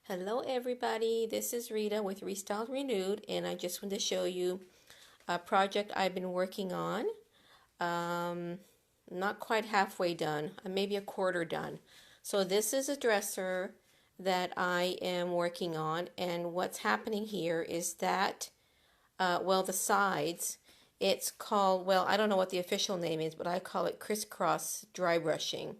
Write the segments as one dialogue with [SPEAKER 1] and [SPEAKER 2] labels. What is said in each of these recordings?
[SPEAKER 1] Hello everybody, this is Rita with Restyled Renewed, and I just want to show you a project I've been working on. Not quite halfway done, maybe a quarter done. So this is a dresser that I am working on, and what's happening here is that, the sides, it's called, I don't know what the official name is, but I call it Crisscross dry brushing.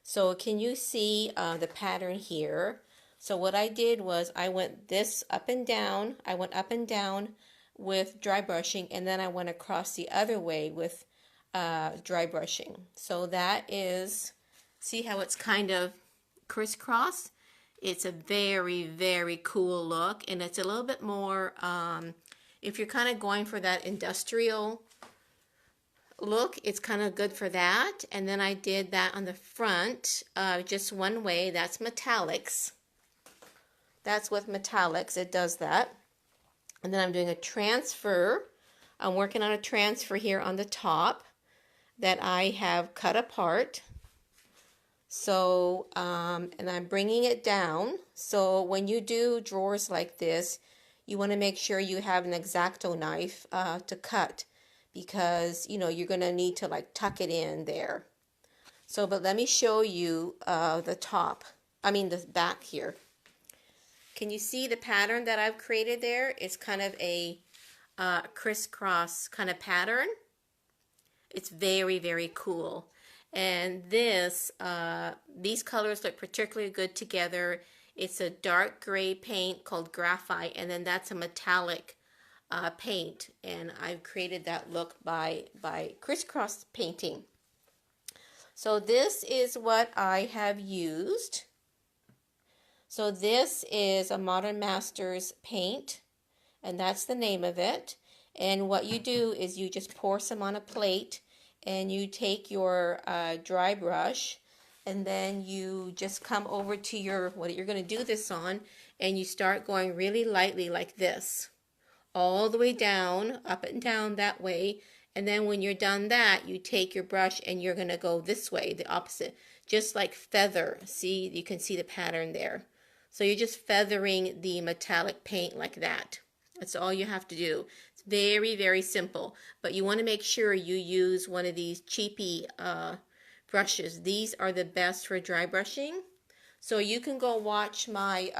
[SPEAKER 1] So can you see the pattern here? So what I did was I went this up and down. I went up and down with dry brushing, and then I went across the other way with dry brushing. So that is, see how it's kind of crisscross? It's a very, very cool look, and it's a little bit more, if you're kind of going for that industrial look, it's kind of good for that. And then I did that on the front, just one way. That's metallics. That's with metallics, it does that. And then I'm doing a transfer. I'm working on a transfer here on the top that I have cut apart. So, and I'm bringing it down. So when you do drawers like this, you want to make sure you have an X-Acto knife to cut, because, you know, you're going to need to like tuck it in there. So, but let me show you the back here. Can you see the pattern that I've created there? It's kind of a crisscross kind of pattern. It's very, very cool. And this, these colors look particularly good together. It's a dark gray paint called graphite, and then that's a metallic paint. And I've created that look by crisscross painting. So this is what I have used. So this is a Modern Masters paint, and that's the name of it. And what you do is you just pour some on a plate, and you take your dry brush, and then you just come over to your, what you're going to do this on, and you start going really lightly like this, all the way down, up and down that way. And then when you're done that, you take your brush and you're going to go this way, the opposite, just like feather. See, you can see the pattern there. So you're just feathering the metallic paint like that. That's all you have to do. It's very, very simple. But you want to make sure you use one of these cheapy brushes. These are the best for dry brushing. So you can go watch my,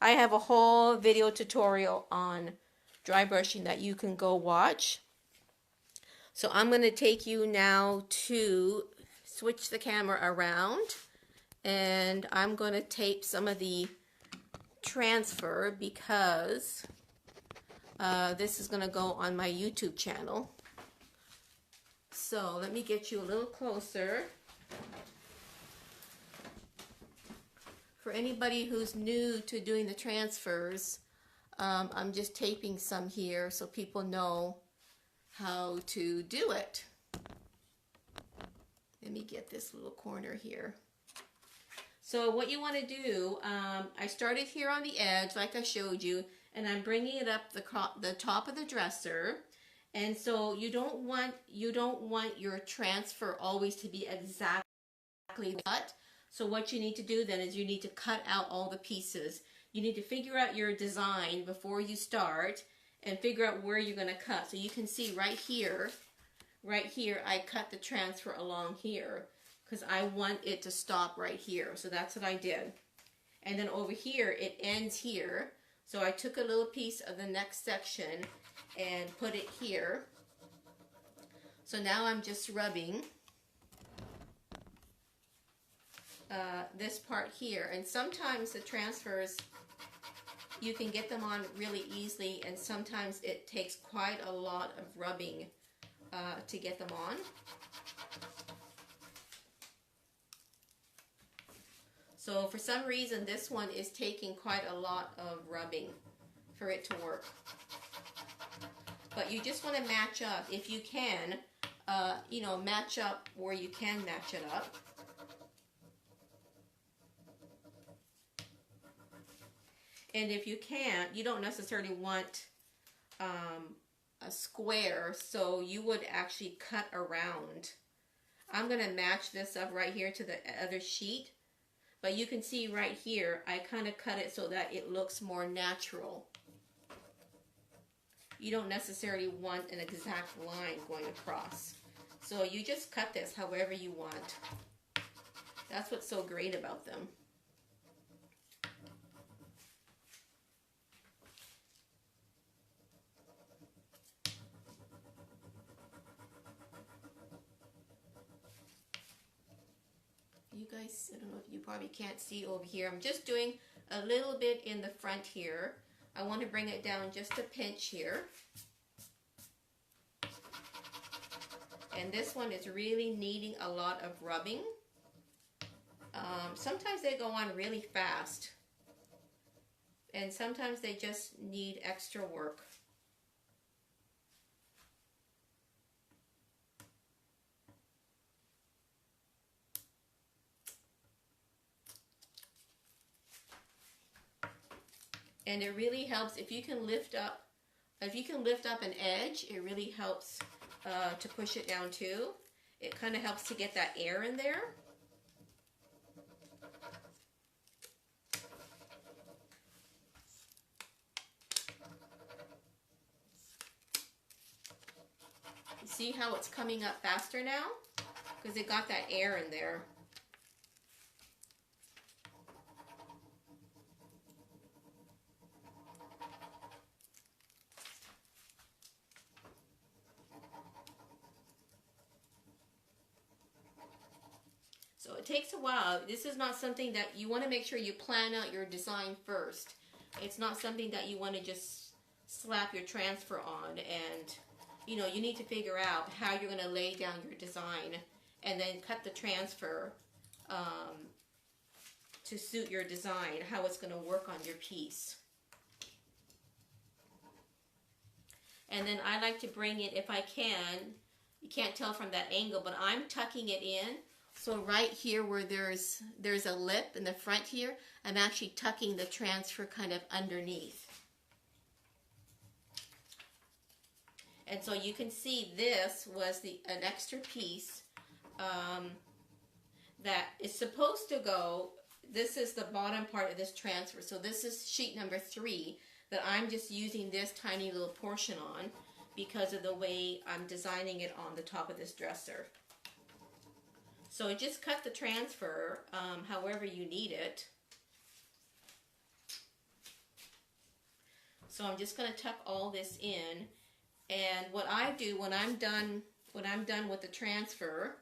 [SPEAKER 1] I have a whole video tutorial on dry brushing that you can go watch. So I'm going to take you now to switch the camera around. And I'm going to tape some of the transfer because this is going to go on my YouTube channel. So let me get you a little closer. For anybody who's new to doing the transfers, I'm just taping some here so people know how to do it. Let me get this little corner here. So what you want to do, I started here on the edge like I showed you, and I'm bringing it up the top of the dresser. And so you don't want your transfer always to be exactly cut. So what you need to do then is you need to cut out all the pieces. You need to figure out your design before you start and figure out where you're going to cut. So you can see right here, I cut the transfer along here, because I want it to stop right here. So that's what I did. And then over here, it ends here. So I took a little piece of the next section and put it here. So now I'm just rubbing this part here. And sometimes the transfers, you can get them on really easily, and sometimes it takes quite a lot of rubbing to get them on. So for some reason, this one is taking quite a lot of rubbing for it to work. But you just want to match up, if you can, match up where you can match it up. And if you can't, you don't necessarily want a square, so you would actually cut around. I'm going to match this up right here to the other sheet. But you can see right here, I kind of cut it so that it looks more natural. You don't necessarily want an exact line going across. So you just cut this however you want. That's what's so great about them. You guys, I don't know if you probably can't see over here. I'm just doing a little bit in the front here. I want to bring it down just a pinch here. And this one is really needing a lot of rubbing. Sometimes they go on really fast. And sometimes they just need extra work. And it really helps if you can lift up an edge. It really helps to push it down too. It kind of helps to get that air in there. You see how it's coming up faster now? Because it got that air in there. So it takes a while. This is not something that you want to make sure you plan out your design first. It's not something that you want to just slap your transfer on, and you know, you need to figure out how you're going to lay down your design and then cut the transfer to suit your design, how it's going to work on your piece. And then I like to bring it, if I can, you can't tell from that angle, but I'm tucking it in. So right here where there's a lip in the front here, I'm actually tucking the transfer kind of underneath. And so you can see this was an extra piece that is supposed to go, this is the bottom part of this transfer. So this is sheet number 3 that I'm just using this tiny little portion on because of the way I'm designing it on the top of this dresser. So just cut the transfer however you need it. So I'm just going to tuck all this in. And what I do when I'm done with the transfer,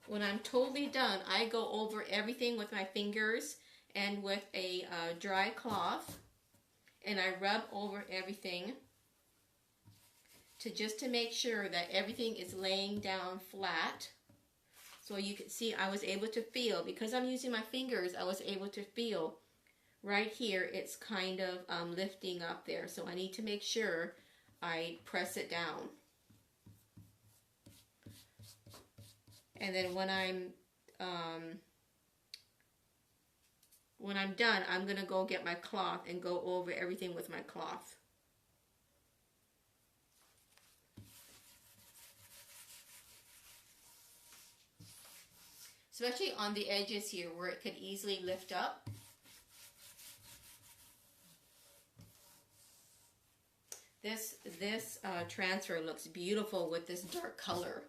[SPEAKER 1] when I'm totally done, I go over everything with my fingers and with a dry cloth, and I rub over everything just to make sure that everything is laying down flat. So you can see I was able to feel, because I'm using my fingers, I was able to feel right here it's kind of lifting up there. So I need to make sure I press it down. And then when I'm done, I'm going to go get my cloth and go over everything with my cloth. Especially on the edges here where it could easily lift up. This transfer looks beautiful with this dark color.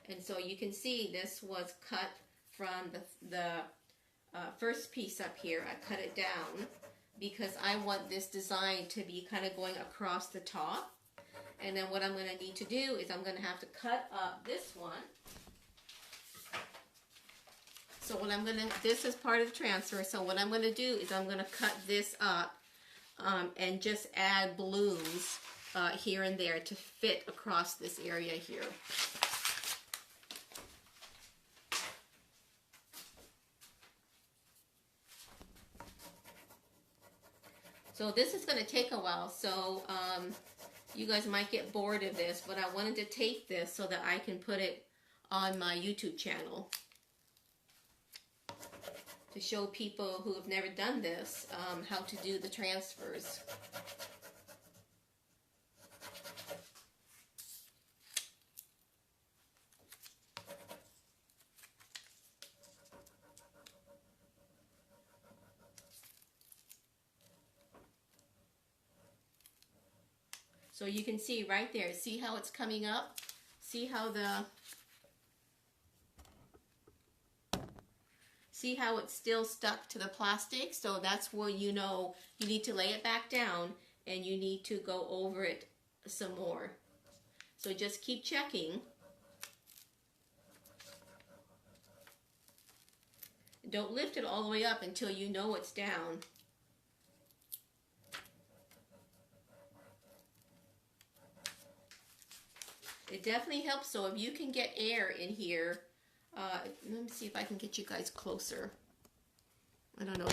[SPEAKER 1] And so you can see this was cut from the first piece up here. I cut it down because I want this design to be kind of going across the top. And then what I'm going to need to do is I'm going to have to cut up this one. So what I'm going to, this is part of the transfer, so what I'm going to do is I'm going to cut this up and just add blooms here and there to fit across this area here. So this is going to take a while, so you guys might get bored of this, but I wanted to take this so that I can put it on my YouTube channel to show people who have never done this how to do the transfers. So you can see right there, see how it's coming up? See how it's still stuck to the plastic? So that's where you know you need to lay it back down and you need to go over it some more. So just keep checking. Don't lift it all the way up until you know it's down. It definitely helps. So if you can get air in here, let me see if I can get you guys closer. I don't know.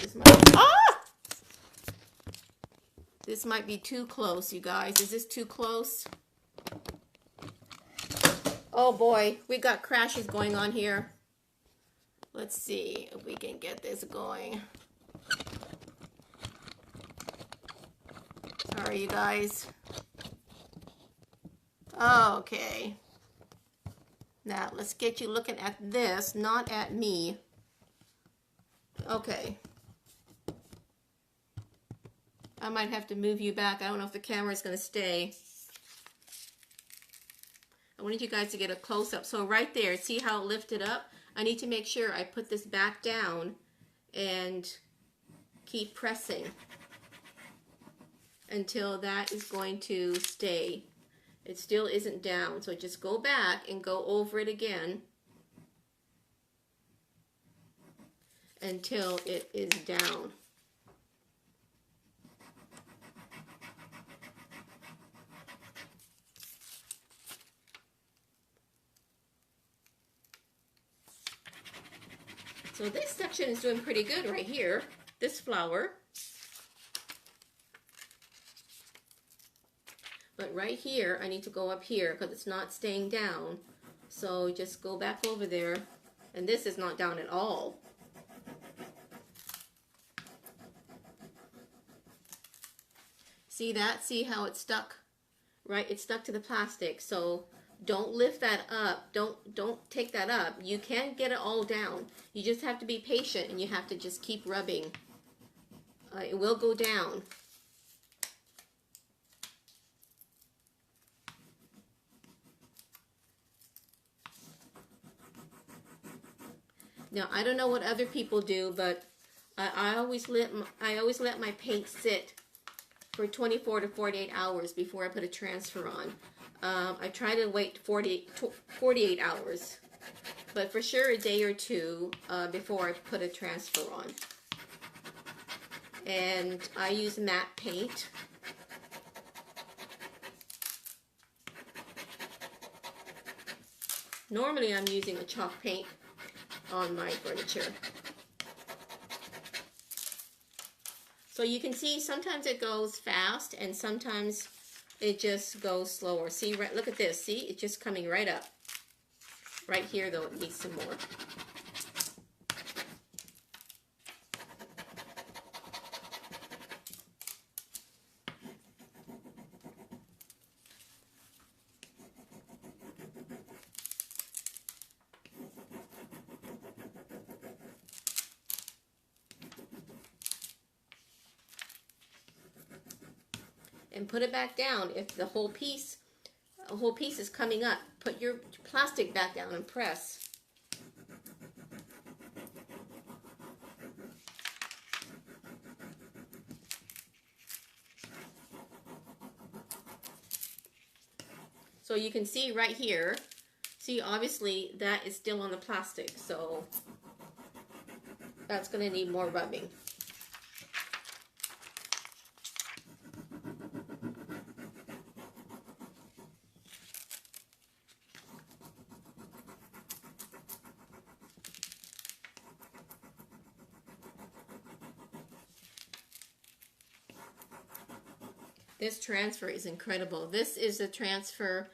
[SPEAKER 1] This might be too close, you guys. Is this too close? Oh boy, we got crashes going on here. Let's see if we can get this going. Sorry, you guys. Okay. Now, let's get you looking at this, not at me. Okay. I might have to move you back. I don't know if the camera is going to stay. I wanted you guys to get a close-up. So right there, see how it lifted up? I need to make sure I put this back down and keep pressing until that is going to stay. It still isn't down, so just go back and go over it again until it is down. So this section is doing pretty good right here, this flower. But right here, I need to go up here because it's not staying down. So just go back over there. And this is not down at all. See that? See how it's stuck? Right? It's stuck to the plastic. So don't lift that up. Don't take that up. You can't get it all down. You just have to be patient and you have to just keep rubbing. It will go down. Now, I don't know what other people do, but I always let my paint sit for 24 to 48 hours before I put a transfer on. I try to wait 48 hours, but for sure a day or two before I put a transfer on. And I use matte paint. Normally I'm using a chalk paint on my furniture. So you can see sometimes it goes fast and sometimes it just goes slower. See, right, look at this. See, it's just coming right up. Right here though, it needs some more. And put it back down. If the whole piece is coming up, put your plastic back down and press. So you can see right here, see obviously that is still on the plastic, so that's going to need more rubbing. This transfer is incredible. This is a transfer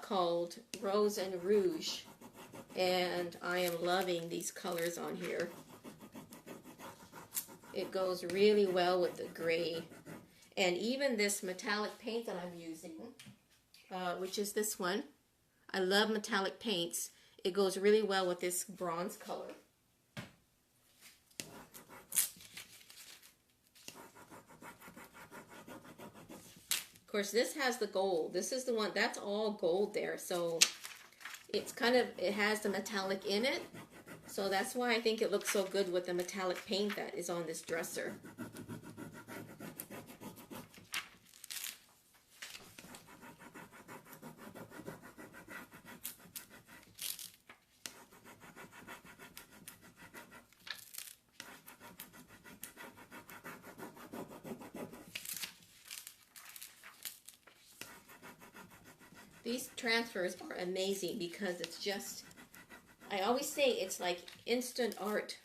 [SPEAKER 1] called Rose Rouge, and I am loving these colors on here. It goes really well with the gray. And even this metallic paint that I'm using, which is this one. I love metallic paints. It goes really well with this bronze color. Of course, this has the gold. This is the one, that's all gold there. So it's kind of, it has the metallic in it. So that's why I think it looks so good with the metallic paint that is on this dresser. These transfers are amazing because it's just, I always say it's like instant art.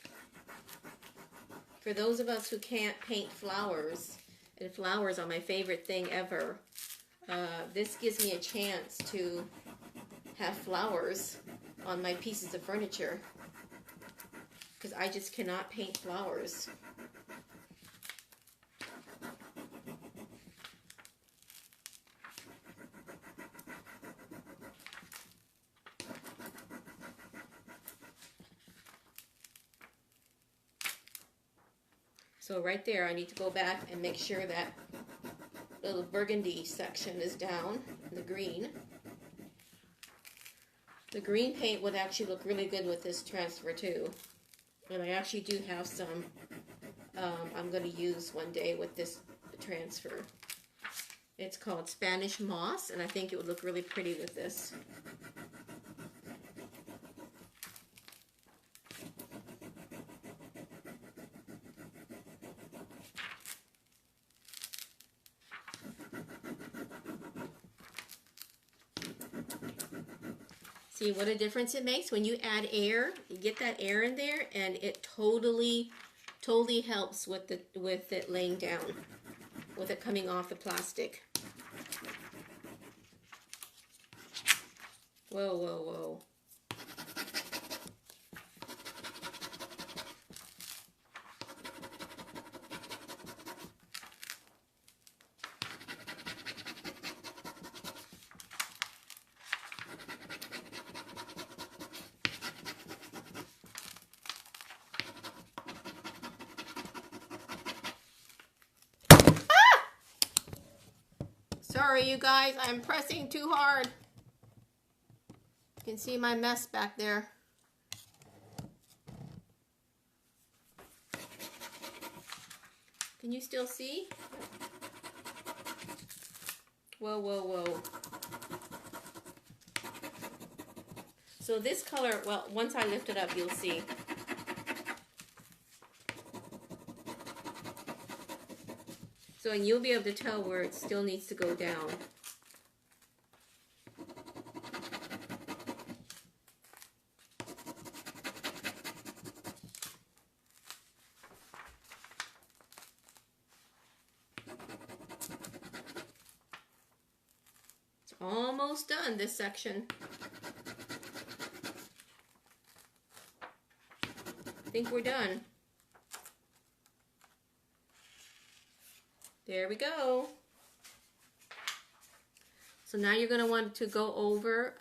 [SPEAKER 1] For those of us who can't paint flowers, and flowers are my favorite thing ever, this gives me a chance to have flowers on my pieces of furniture because I just cannot paint flowers. So right there, I need to go back and make sure that little burgundy section is down, the green. The green paint would actually look really good with this transfer too. And I actually do have some I'm going to use one day with this transfer. It's called Spanish Moss, and I think it would look really pretty with this. See what a difference it makes when you add air. You get that air in there, and it totally helps with it laying down, with it coming off the plastic. Whoa, whoa, whoa. Sorry, you guys, I'm pressing too hard. You can see my mess back there. Can you still see? Whoa, whoa, whoa. So this color, well, once I lift it up, you'll see. So, and you'll be able to tell where it still needs to go down. It's almost done, this section. I think we're done. There we go. So now you're going to want to go over,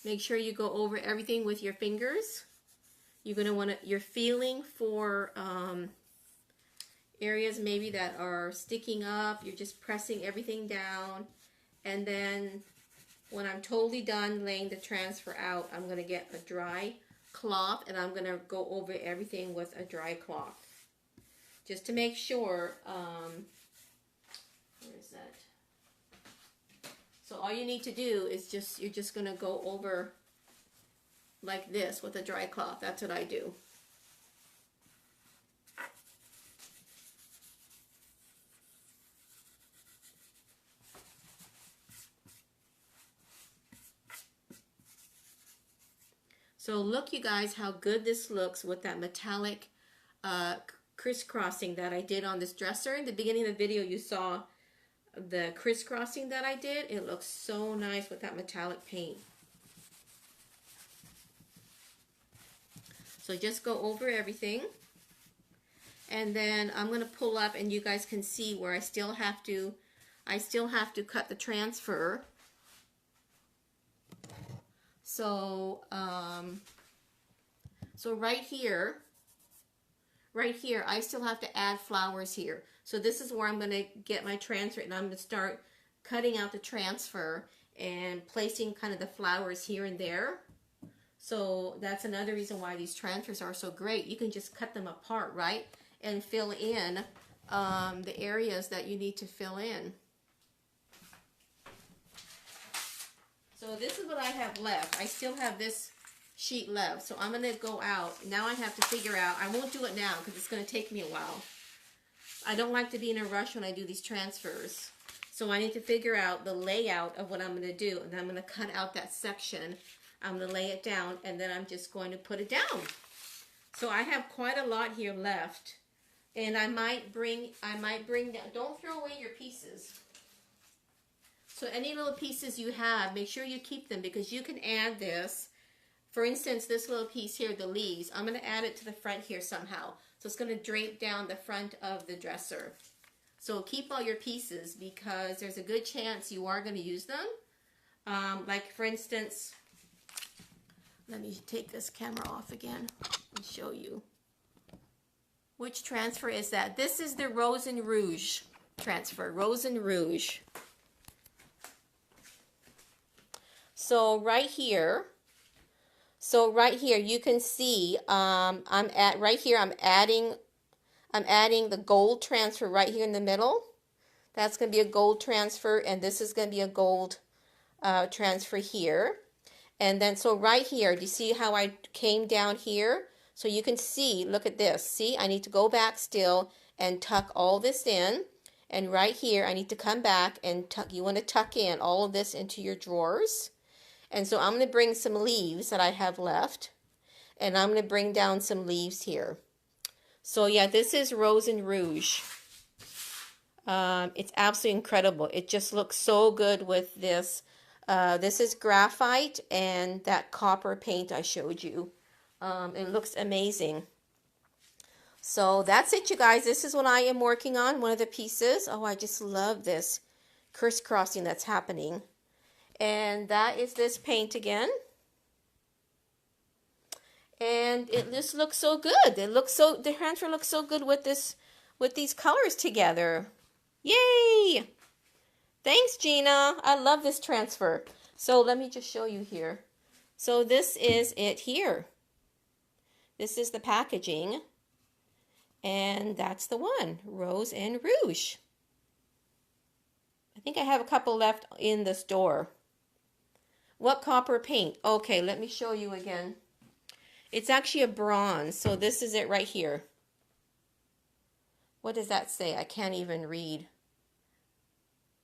[SPEAKER 1] make sure you go over everything with your fingers. You're going to want to, you're feeling for areas maybe that are sticking up. You're just pressing everything down. And then when I'm totally done laying the transfer out, I'm going to get a dry cloth and I'm going to go over everything with a dry cloth. Just to make sure, where is that? So all you need to do is you're just going to go over like this with a dry cloth. That's what I do. So look, you guys, how good this looks with that metallic crisscrossing that I did on this dresser. In the beginning of the video, you saw the crisscrossing that I did. It looks so nice with that metallic paint. So just go over everything. And then I'm going to pull up and you guys can see where I still have to cut the transfer. So, so right here, I still have to add flowers here. So this is where I'm going to get my transfer, and I'm going to start cutting out the transfer and placing kind of the flowers here and there. So that's another reason why these transfers are so great. You can just cut them apart, right? And fill in the areas that you need to fill in. So this is what I have left. I still have this sheet left. So I'm going to go out. Now I have to figure out, I won't do it now because it's going to take me a while. I don't like to be in a rush when I do these transfers. So I need to figure out the layout of what I'm going to do. And I'm going to cut out that section. I'm going to lay it down, and then I'm just going to put it down. So I have quite a lot here left. And I might bring down, don't throw away your pieces. So any little pieces you have, make sure you keep them, because you can add this. For instance, this little piece here, the leaves, I'm going to add it to the front here somehow. So it's going to drape down the front of the dresser. So keep all your pieces, because there's a good chance you are going to use them. Like for instance, let me take this camera off again and show you. Which transfer is that? This is the Rose Rouge transfer, Rose Rouge. So right here you can see I'm adding the gold transfer right here in the middle. That's going to be a gold transfer, and this is going to be a gold transfer here. And then so right here, do you see how I came down here? So you can see, look at this. See, I need to go back still and tuck all this in. And right here, I need to come back and tuck. You want to tuck in all of this into your drawers. And so I'm going to bring some leaves that I have left. And I'm going to bring down some leaves here. So yeah, this is Rose Rouge. It's absolutely incredible. It just looks so good with this. This is graphite and that copper paint I showed you. It looks amazing. So that's it, you guys. This is what I am working on, one of the pieces. Oh, I just love this crisscrossing that's happening. And that is this paint again. And it just looks so good. The transfer looks so good with these colors together. Yay! Thanks, Gina. I love this transfer. So let me just show you here. So this is it here. This is the packaging. And that's the one, Rose Rouge. I think I have a couple left in the store. What copper paint? Okay, let me show you again. It's actually a bronze, so this is it right here. What does that say? I can't even read.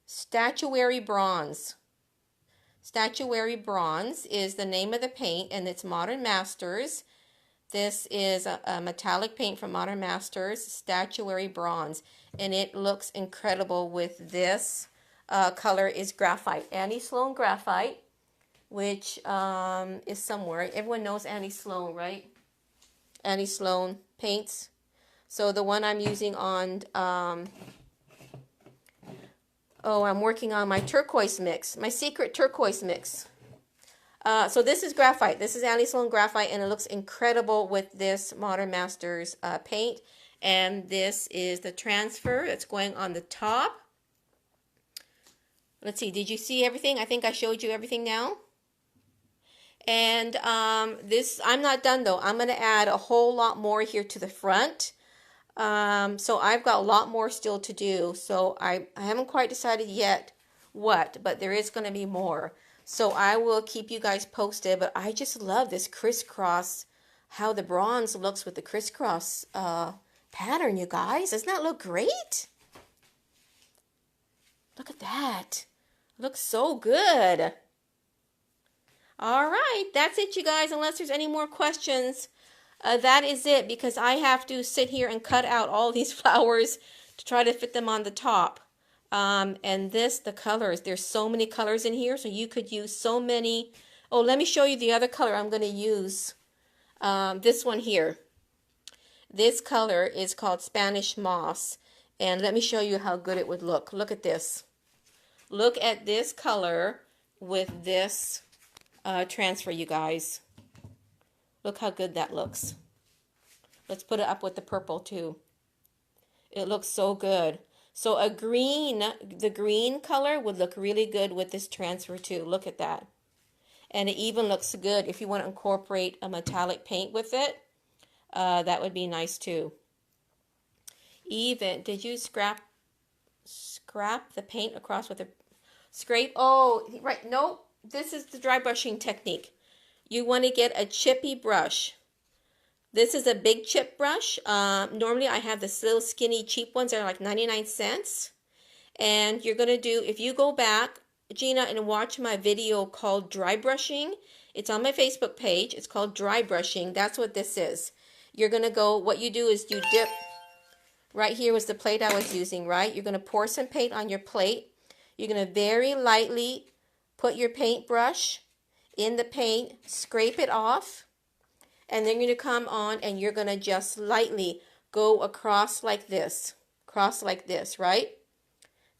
[SPEAKER 1] Statuary bronze. Statuary bronze is the name of the paint, and it's Modern Masters. This is a metallic paint from Modern Masters, Statuary bronze, and it looks incredible with this color is graphite, Annie Sloan graphite, which is somewhere. Everyone knows Annie Sloan, right? Annie Sloan paints. So the one I'm using on, I'm working on my turquoise mix, my secret turquoise mix. So this is graphite. This is Annie Sloan graphite, and it looks incredible with this Modern Masters paint. And this is the transfer that's going on the top. Let's see, did you see everything? I think I showed you everything now. And this, I'm not done though. I'm going to add a whole lot more here to the front. So I've got a lot more still to do. So I haven't quite decided yet what, but there is going to be more. So I will keep you guys posted, but I just love this crisscross, how the bronze looks with the crisscross pattern, you guys. Doesn't that look great? Look at that. It looks so good. All right, that's it, you guys. Unless there's any more questions, that is it, because I have to sit here and cut out all these flowers to try to fit them on the top. And the colors, there's so many colors in here, so you could use so many. Oh, let me show you the other color I'm going to use. This one here. This color is called Spanish Moss, and let me show you how good it would look. Look at this. Look at this color with this transfer, you guys. Look how good that looks. Let's put it up with the purple too. It looks so good. So a green, the green color would look really good with this transfer too. Look at that. And it even looks good if you want to incorporate a metallic paint with it. That would be nice too. Even, did you scrap the paint across with a scrape? Oh, right. No, this is the dry brushing technique. You want to get a chippy brush. This is a big chip brush. Normally I have this little skinny cheap ones that are like 99 cents. And you're going to do, if you go back, Gina, and watch my video called dry brushing, it's on my Facebook page. It's called dry brushing. That's what this is. You're going to go, what you do is you dip, right here was the plate I was using, right? You're going to pour some paint on your plate. You're going to very lightly put your paintbrush in the paint, scrape it off, and then you're going to come on and you're going to just lightly go across like this, right?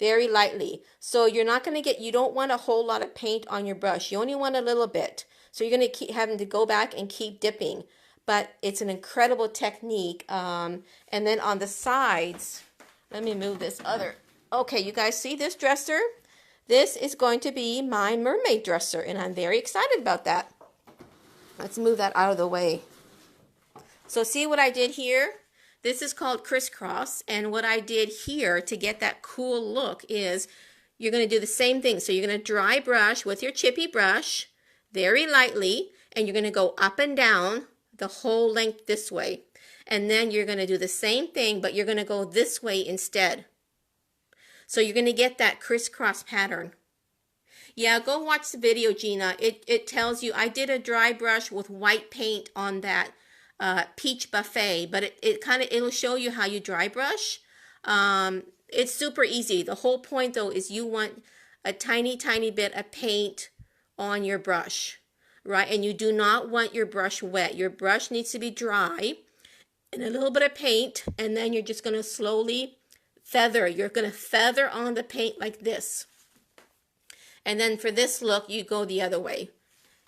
[SPEAKER 1] Very lightly. So you're not going to get, you don't want a whole lot of paint on your brush. You only want a little bit. So you're going to keep having to go back and keep dipping. But it's an incredible technique. And then on the sides, let me move this other. Okay, you guys see this dresser? This is going to be my mermaid dresser, and I'm very excited about that. Let's move that out of the way. So see what I did here? This is called Crisscross, and what I did here to get that cool look is you're going to do the same thing. So you're going to dry brush with your chippy brush very lightly, and you're going to go up and down the whole length this way. And then you're going to do the same thing, but you're going to go this way instead. So you're going to get that crisscross pattern. Yeah, go watch the video, Gina. It tells you I did a dry brush with white paint on that peach buffet, but it'll show you how you dry brush. It's super easy. The whole point though is you want a tiny bit of paint on your brush, right? And you do not want your brush wet. Your brush needs to be dry and a little bit of paint, and then you're just going to slowly feather. You're going to feather on the paint like this. And then for this look, you go the other way.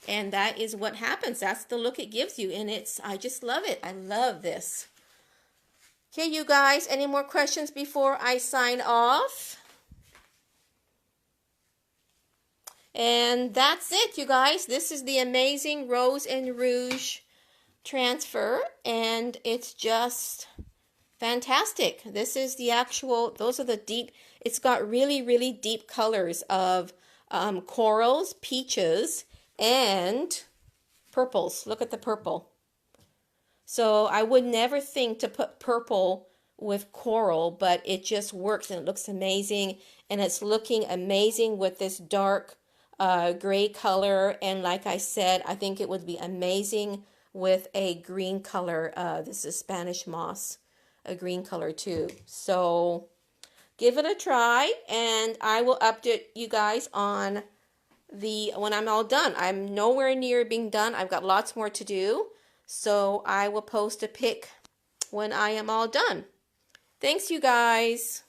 [SPEAKER 1] And that is what happens. That's the look it gives you. And I just love it. I love this. Okay, you guys, any more questions before I sign off? And that's it, you guys. This is the amazing Rose and Rouge transfer. And it's just fantastic. This is the actual, those are the deep, it's got really deep colors of corals, peaches, and purples. Look at the purple. So I would never think to put purple with coral, but it just works and it looks amazing. And it's looking amazing with this dark gray color. And like I said, I think it would be amazing with a green color. This is Spanish moss, a green color too. So give it a try, and I will update you guys on when I'm all done. I'm nowhere near being done. I've got lots more to do. So I will post a pic when I am all done. Thanks, you guys.